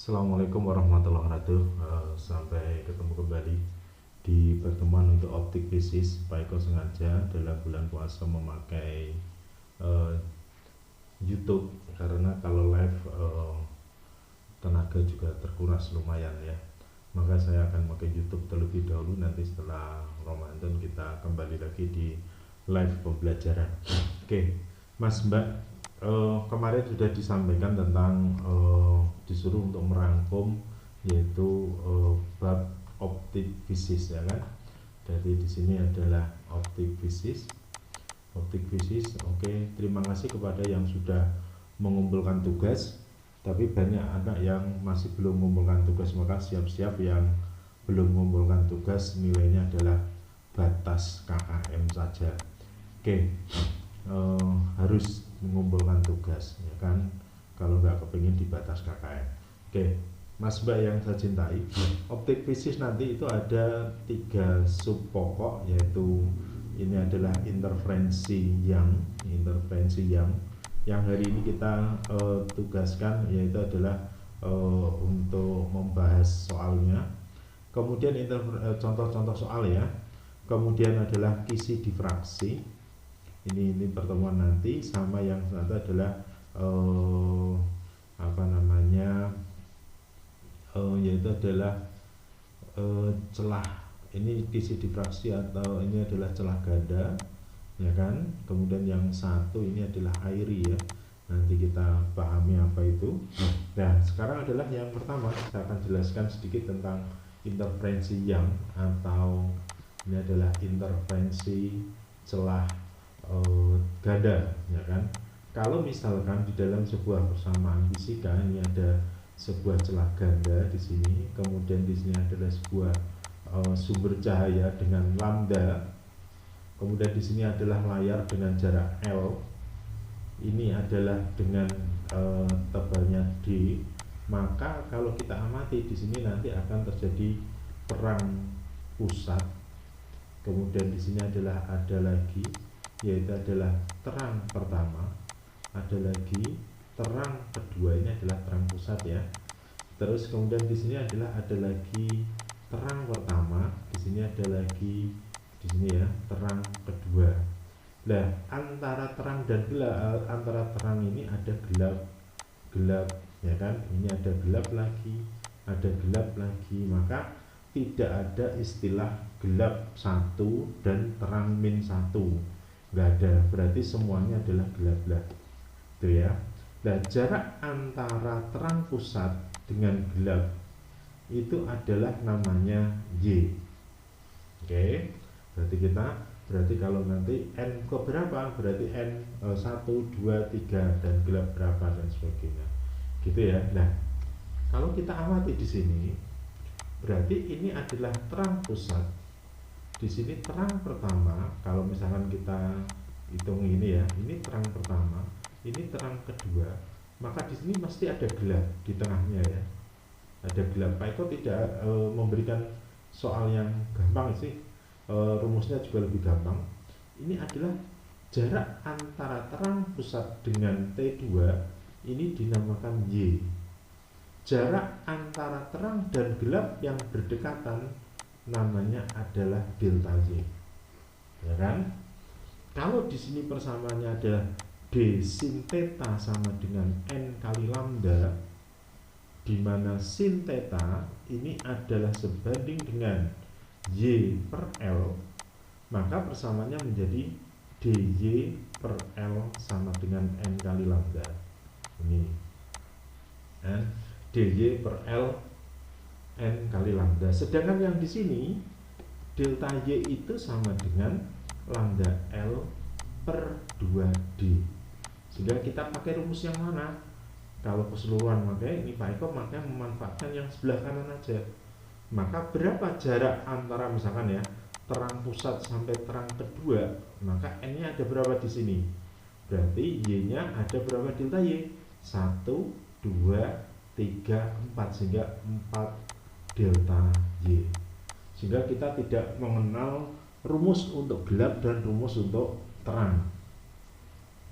Assalamualaikum warahmatullahi wabarakatuh. Sampai ketemu kembali di pertemuan untuk optik fisis. Pak Eko sengaja dalam bulan puasa memakai eh, YouTube karena kalau live tenaga juga terkuras lumayan ya. Maka saya akan pakai YouTube terlebih dahulu. Nanti setelah Ramadan kita kembali lagi di live pembelajaran. Oke, Mas Mbak. Kemarin sudah disampaikan tentang disuruh untuk merangkum yaitu bab optik fisis ya kan. Jadi di sini adalah optik fisis. Oke, terima kasih kepada yang sudah mengumpulkan tugas. Tapi banyak anak yang masih belum mengumpulkan tugas, maka siap-siap yang belum mengumpulkan tugas nilainya adalah batas KKM saja. Oke. Harus mengumpulkan tugas ya kan, kalau nggak kepingin di batas KKM. Oke, Mas Mbak yang saya cintai, optik fisis nanti itu ada 3 sub pokok, yaitu ini adalah interferensi yang hari ini kita tugaskan, yaitu adalah untuk membahas soalnya, kemudian contoh-contoh soal ya, kemudian adalah kisi difraksi. Ini pertemuan nanti, sama yang satu adalah yaitu adalah celah. Ini kisi difraksi atau ini adalah celah ganda ya kan. Kemudian yang satu ini adalah airi ya, nanti kita pahami apa itu. Nah, sekarang adalah yang pertama, saya akan jelaskan sedikit tentang interferensi yang, atau ini adalah interferensi celah ganda ya kan. Kalau misalkan di dalam sebuah persamaan fisika ini ada sebuah celah ganda di sini, kemudian di sini adalah sebuah sumber cahaya dengan lambda, kemudian di sini adalah layar dengan jarak L, ini adalah dengan tebalnya D, maka kalau kita amati di sini nanti akan terjadi terang pusat. Kemudian di sini adalah ada lagi, yaitu adalah terang pertama, ada lagi terang kedua, ini adalah terang pusat ya. Terus kemudian di sini adalah ada lagi terang pertama, di sini ada lagi di sini ya terang kedua. Nah, antara terang dan gelap, antara terang ini ada gelap ya kan, ini ada gelap lagi, ada gelap lagi, maka tidak ada istilah gelap 1 dan terang min 1, nggak ada, berarti semuanya adalah gelap itu ya. Nah, jarak antara terang pusat dengan gelap itu adalah namanya Y. Oke, berarti kalau nanti N ke berapa, berarti N 1, 2, 3 dan gelap berapa dan sebagainya gitu ya. Nah, kalau kita amati di sini, berarti ini adalah terang pusat. Di sini terang pertama, kalau misalkan kita hitung ini ya, ini terang pertama, ini terang kedua, maka di sini pasti ada gelap di tengahnya ya, ada gelap. Pak Eko tidak memberikan soal yang gampang sih, rumusnya juga lebih gampang. Ini adalah jarak antara terang pusat dengan T2, ini dinamakan Y. Jarak antara terang dan gelap yang berdekatan namanya adalah delta Y ya kan. Kalau di sini persamaannya adalah D sin theta sama dengan N kali lambda, di mana sin theta ini adalah sebanding dengan Y per L, maka persamaannya menjadi DY per L sama dengan N kali lambda. Ini DY per L N kali lambda. Sedangkan yang di sini delta Y itu sama dengan lambda L per 2D. Sehingga kita pakai rumus yang mana? Kalau keseluruhan makanya ini Pak Eko makanya memanfaatkan yang sebelah kanan aja. Maka berapa jarak antara misalkan ya terang pusat sampai terang kedua, maka N-nya ada berapa di sini? Berarti Y-nya ada berapa delta Y? 1, 2, 3, 4, sehingga 4 delta Y. Sehingga kita tidak mengenal rumus untuk gelap dan rumus untuk terang,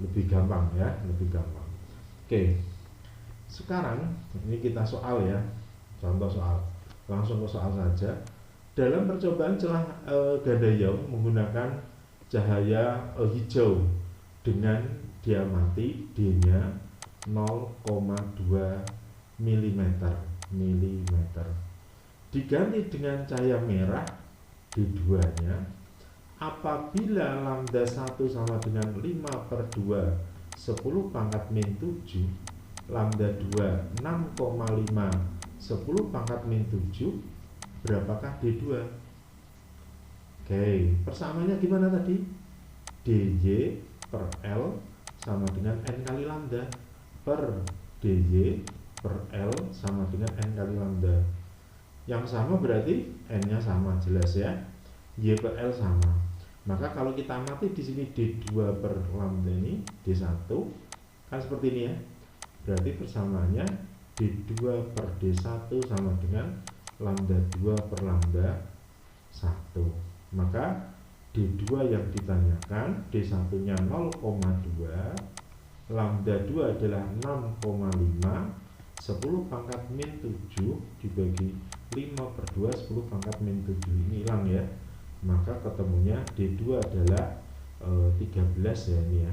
lebih gampang ya, lebih gampang. Oke, Sekarang ini kita soal ya, contoh soal, langsung ke soal saja. Dalam percobaan celah ganda Young menggunakan cahaya hijau dengan diamati D-nya 0,2 mm diganti dengan cahaya merah D2-nya apabila lambda 1 sama dengan 5/2 10 pangkat min 7, lambda 2 6,5 10 pangkat min 7, berapakah D2? Oke, persamaannya gimana tadi? DJ per L sama dengan N kali lambda per DJ per L sama dengan N kali lambda. Yang sama berarti N-nya sama, jelas ya. Y per L sama. Maka kalau kita amati di sini D2 per lambda ini D1 kan seperti ini ya. Berarti persamaannya D2 per D1 sama dengan lambda 2 per lambda 1. Maka D2 yang ditanyakan D1-nya 0,2, lambda 2 adalah 6,5, 10 pangkat min 7 dibagi 5/2 10 pangkat min 7 ini hilang ya. Maka ketemunya D2 adalah 13 ya ini ya.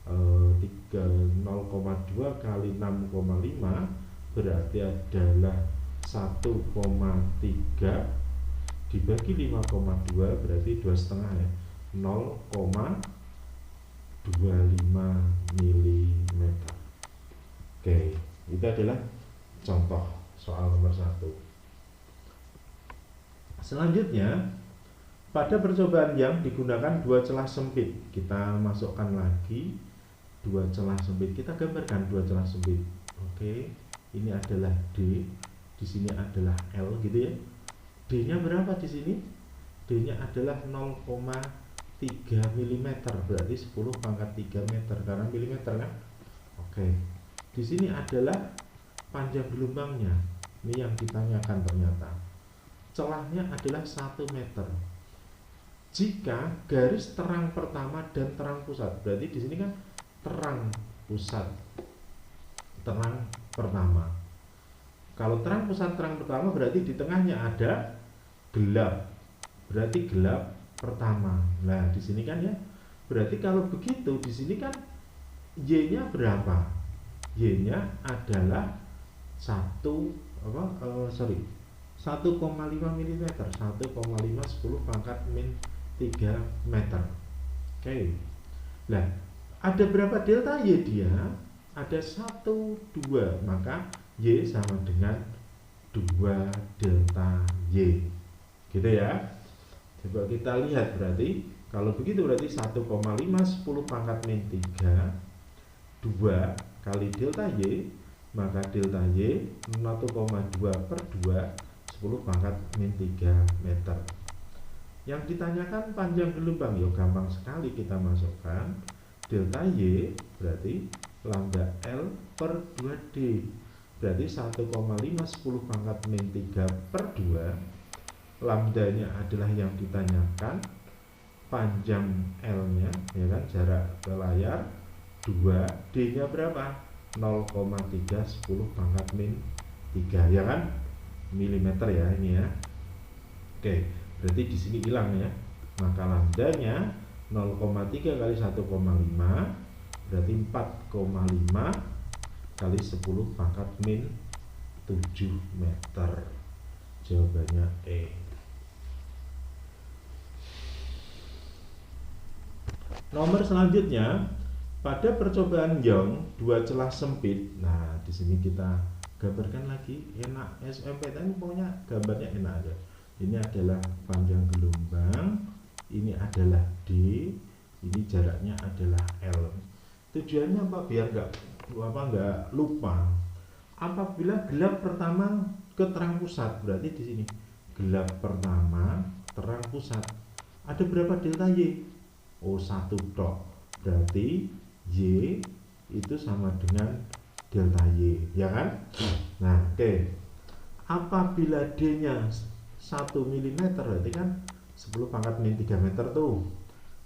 0,2 kali 6,5 berarti adalah 1,3 dibagi 5,2 berarti 2,5 ya, 0,25 mm. Oke, itu adalah contoh soal nomor 1. Selanjutnya, pada percobaan yang digunakan dua celah sempit, kita masukkan lagi dua celah sempit. Kita gambarkan dua celah sempit. Oke, ini adalah D, di sini adalah L gitu ya. D-nya berapa di sini? D-nya adalah 0,3 mm, berarti 10 pangkat 3 meter karena milimeter kan? Oke. Di sini adalah panjang gelombangnya. Ini yang ditanyakan ternyata. Celahnya adalah 1 meter. Jika garis terang pertama dan terang pusat, berarti di sini kan terang pusat, terang pertama. Kalau terang pusat, terang pertama berarti di tengahnya ada gelap, berarti gelap pertama. Nah di sini kan ya, berarti kalau begitu di sini kan Y-nya berapa? Y-nya adalah 1,5 mm, 1,5 10 pangkat min 3 meter. Oke. Nah, ada berapa delta Y dia? Ada 1, 2, maka Y sama dengan 2 delta Y. Gitu ya. Coba kita lihat, berarti kalau begitu berarti 1,5 10 pangkat min 3 2 kali delta Y, maka delta Y 1,2/2 10 pangkat min 3 meter. Yang ditanyakan panjang gelombang, ya gampang sekali kita masukkan delta Y berarti lambda L per 2D, berarti 1,5 10 pangkat min 3/2. Lambdanya adalah yang ditanyakan, panjang L-nya ya kan, jarak ke layar 2, D-nya berapa? 0,3 10 pangkat min 3 ya kan, milimeter ya ini ya. Oke, berarti di sini hilang ya. Maka lambdanya 0,3 kali 1,5 berarti 4,5 kali 10 pangkat min 7 meter. Jawabannya E. Nomor selanjutnya, pada percobaan Young dua celah sempit. Nah, di sini kita gambarkan lagi, enak SMPTN pokoknya gambarnya enak aja. Ini adalah panjang gelombang, ini adalah D, ini jaraknya adalah L. Tujuannya apa? Biar nggak lupa. Apabila gelap pertama ke terang pusat, berarti di sini gelap pertama terang pusat. Ada berapa delta Y? Oh, 1 tok. Berarti Y itu sama dengan delta Y, ya kan? Nah, oke. Apabila D-nya 1 mm berarti kan 10 pangkat min 3 meter tuh.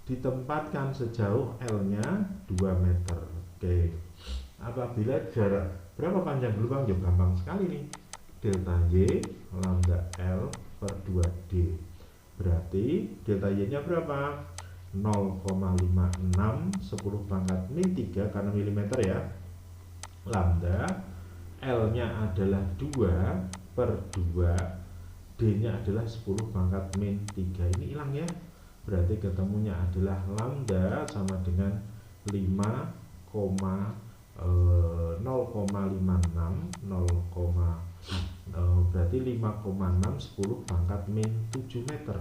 Ditempatkan sejauh L-nya 2 meter. Oke. Apabila jarak Berapa panjang gelombang? Ya gampang sekali nih. Delta Y lambda L per 2D. Berarti delta Y-nya berapa? 0,56 10 pangkat min 3 karena milimeter ya. Lambda L-nya adalah 2 per 2, D-nya adalah 10 pangkat min 3. Ini hilang ya. Berarti ketemunya adalah lambda sama dengan berarti 5,6 10 pangkat min 7 meter.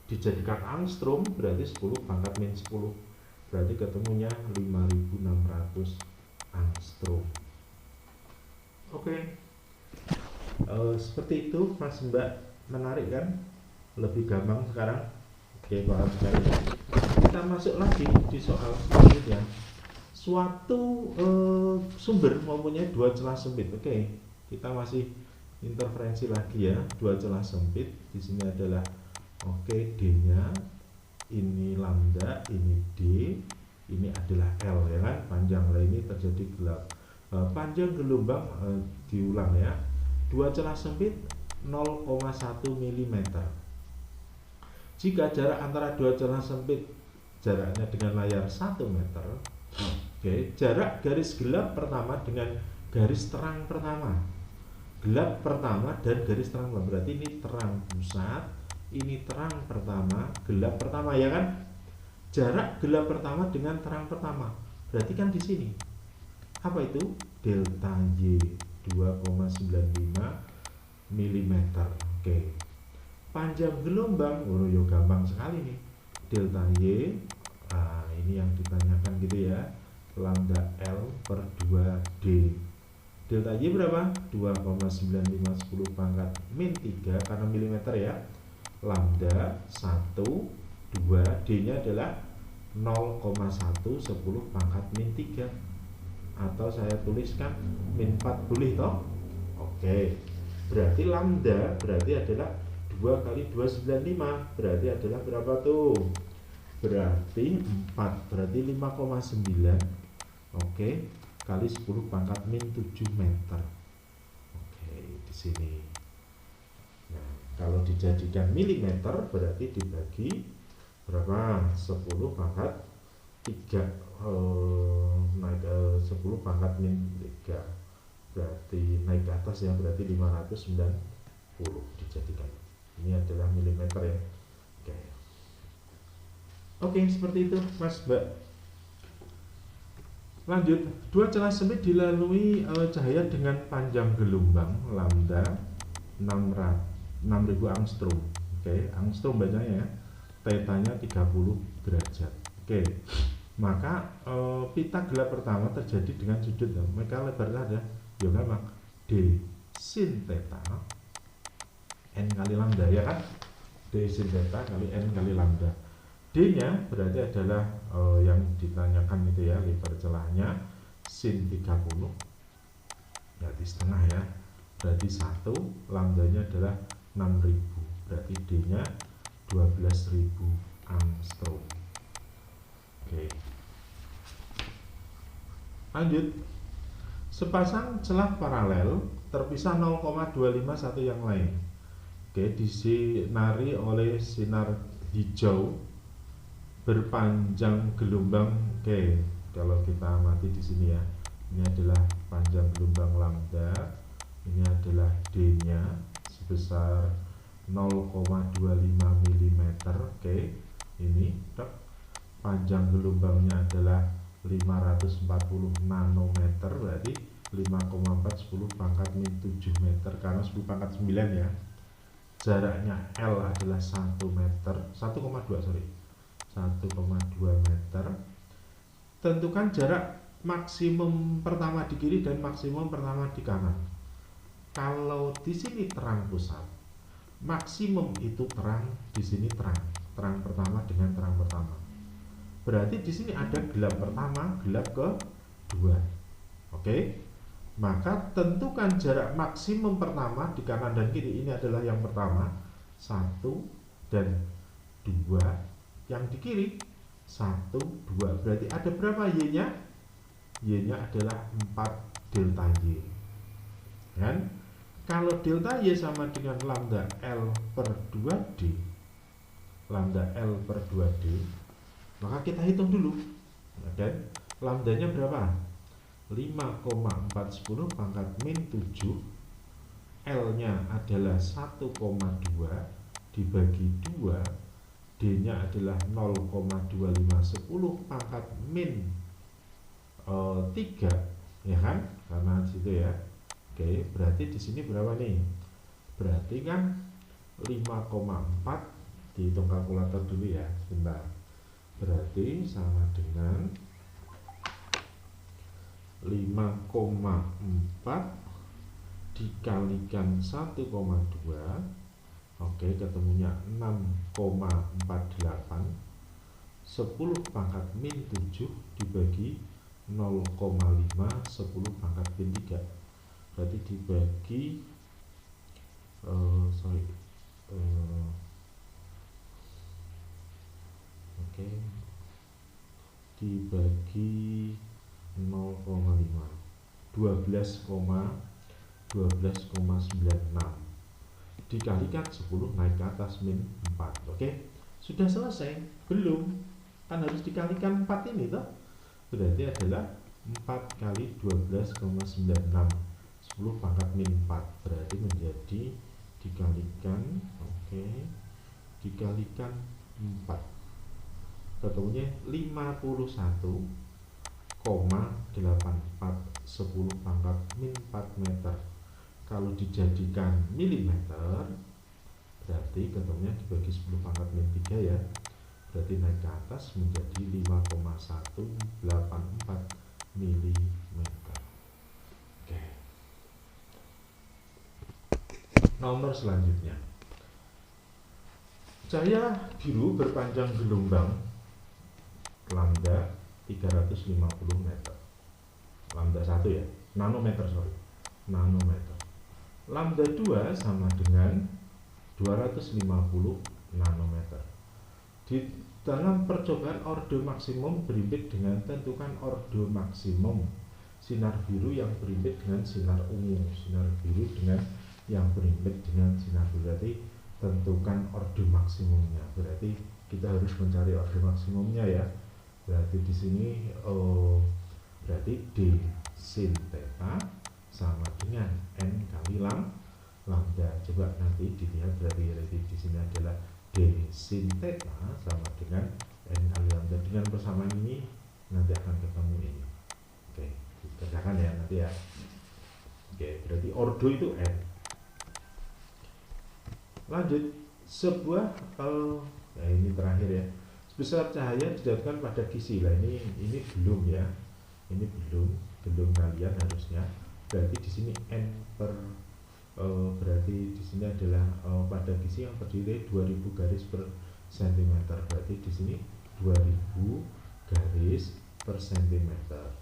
Dijadikan angstrom berarti 10 pangkat min 10. Berarti ketemunya 5.600 angstrom. Oke. Seperti itu Mas Mbak, menarik kan? Lebih gampang sekarang. Oke, paham sekali. Kita masuk lagi di soal selanjutnya. Suatu sumber mempunyai dua celah sempit. Oke, kita masih interferensi lagi ya. Dua celah sempit. Di sini adalah D-nya, ini lambda, ini D, ini adalah L ya kan, panjang. Lah ini terjadi gelap. Panjang gelombang diulang ya. Dua celah sempit 0,1 mm. Jika jarak antara dua celah sempit jaraknya dengan layar 1 meter, jarak garis gelap pertama dengan garis terang pertama. Gelap pertama dan garis terang, berarti ini terang pusat, ini terang pertama, gelap pertama ya kan? Jarak gelap pertama dengan terang pertama. Berarti kan di sini apa itu? Delta Y 2,95 mm. Panjang gelombang, yo gampang sekali nih. Delta Y, ini yang ditanyakan gitu ya. Lambda L per 2D. Delta Y berapa? 2,95 10 pangkat min 3 karena milimeter ya. Lambda 1 2, D-nya adalah 0,1 10 pangkat min 3. Atau saya tuliskan min 4 boleh toh? Oke. Berarti lambda berarti adalah 2 kali 295, berarti adalah berapa tuh? Berarti 4, berarti 5,9. Oke, kali 10 pangkat min 7 meter. Oke, di sini. Nah, kalau dijadikan milimeter berarti dibagi berapa? 10 pangkat 3, naik 10 pangkat min 3. Berarti naik ke atas ya, berarti 590 dijadikan. Ini adalah milimeter ya. Oke, seperti itu Mas Mbak. Lanjut, dua celah sempit dilalui cahaya dengan panjang gelombang lambda 6000 angstrom. Angstrom bacanya ya. Theta-nya 30 derajat. Maka pita gelap pertama terjadi dengan sudut, maka lebarnya ada ya gampang, D sin theta N kali lambda ya kan, D sin theta kali N kali lambda. D nya berarti adalah yang ditanyakan itu ya, lebar celahnya sin 30 berarti setengah ya, berarti 1, lambdanya adalah 6000, berarti D nya 12.000 angstrom. Lanjut, sepasang celah paralel terpisah 0,25 satu yang lain. Disinari oleh sinar hijau berpanjang gelombang. Kalau kita amati di sini ya, ini adalah panjang gelombang lambda, ini adalah D-nya sebesar 0,25 mm. Ini panjang gelombangnya adalah 540 nanometer, berarti 5,4 10 pangkat min 7 meter karena 10 pangkat 9 ya. Jaraknya L adalah 1 meter, 1,2 meter. Tentukan jarak maksimum pertama di kiri dan maksimum pertama di kanan. Kalau di sini terang pusat, maksimum itu terang, di sini terang pertama dengan terang pertama. Berarti di sini ada gelap pertama, gelap kedua. Maka tentukan jarak maksimum pertama di kanan dan kiri. Ini adalah yang pertama 1 dan 2, yang di kiri 1 2. Berarti ada berapa Y-nya? Y-nya adalah 4 delta Y. kan? Kalau delta Y sama dengan lambda L per 2D, lambda L per 2D, maka kita hitung dulu, kan? Lambdanya berapa? 5,410 pangkat min 7, L nya adalah 1,2 dibagi 2, D nya adalah 0,2510 pangkat min 3, ya kan? Karena situ ya. Oke, berarti di sini berapa nih? Berarti kan 5,4, dihitung kalkulator dulu ya, sebentar. Berarti sama dengan 5,4 dikalikan 1,2, oke, ketemunya 6,48, 10 pangkat min 7 dibagi 0,510 pangkat min 3, berarti dibagi dibagi 0,5, 12,96 dikalikan 10 naik ke atas min 4. Oke, sudah selesai? Belum, kan harus dikalikan 4 ini toh, berarti adalah 4 kali 12,96, 10 pangkat min 4, berarti menjadi dikalikan, dikalikan 4, ketemunya 51,84, 10 pangkat min 4 meter. Kalau dijadikan milimeter, berarti ketemunya dibagi 10 pangkat min 3 ya, berarti naik ke atas menjadi 5,184 milimeter. Oke. Nomor selanjutnya, cahaya biru berpanjang gelombang lambda 350 meter, lambda 1 ya, nanometer, nanometer. Lambda 2 sama dengan 250 nanometer. Di dalam percobaan ordo maksimum berimbit dengan tentukan ordo maksimum sinar biru yang berimbit dengan sinar ungu, sinar biru dengan yang berimbit dengan sinar biru, berarti tentukan ordo maksimumnya. Berarti kita harus mencari ordo maksimumnya ya. Berarti di sini berarti D sin theta sama dengan N kali lambda. Coba nanti dilihat, berarti di sini adalah D sin theta sama dengan N kali lambda. Dengan persamaan ini nanti akan ketemu ini. Oke, kerjakan ya nanti ya. Oke, berarti ordo itu N. Lanjut, sebuah ini terakhir ya. Sebesar cahaya didapatkan pada kisi. Lah ini belum ya. Ini belum kalian harusnya. Berarti di sini N per berarti di sini adalah pada kisi yang terdiri 2000 garis per sentimeter. Berarti di sini 2000 garis per sentimeter.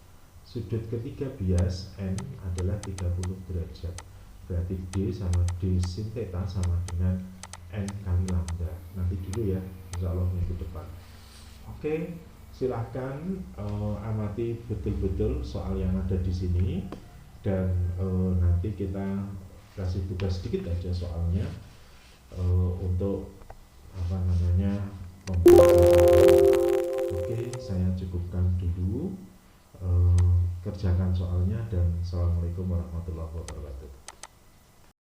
Sudut ketiga bias N adalah 30 derajat. Berarti D sama D sin theta sama dengan N kali lambda. Nanti dulu ya, insya Allah minggu depan. Oke, silahkan amati betul-betul soal yang ada di sini, dan nanti kita kasih tugas sedikit aja soalnya untuk Oke, saya cukupkan dulu, kerjakan soalnya, dan assalamualaikum warahmatullahi wabarakatuh.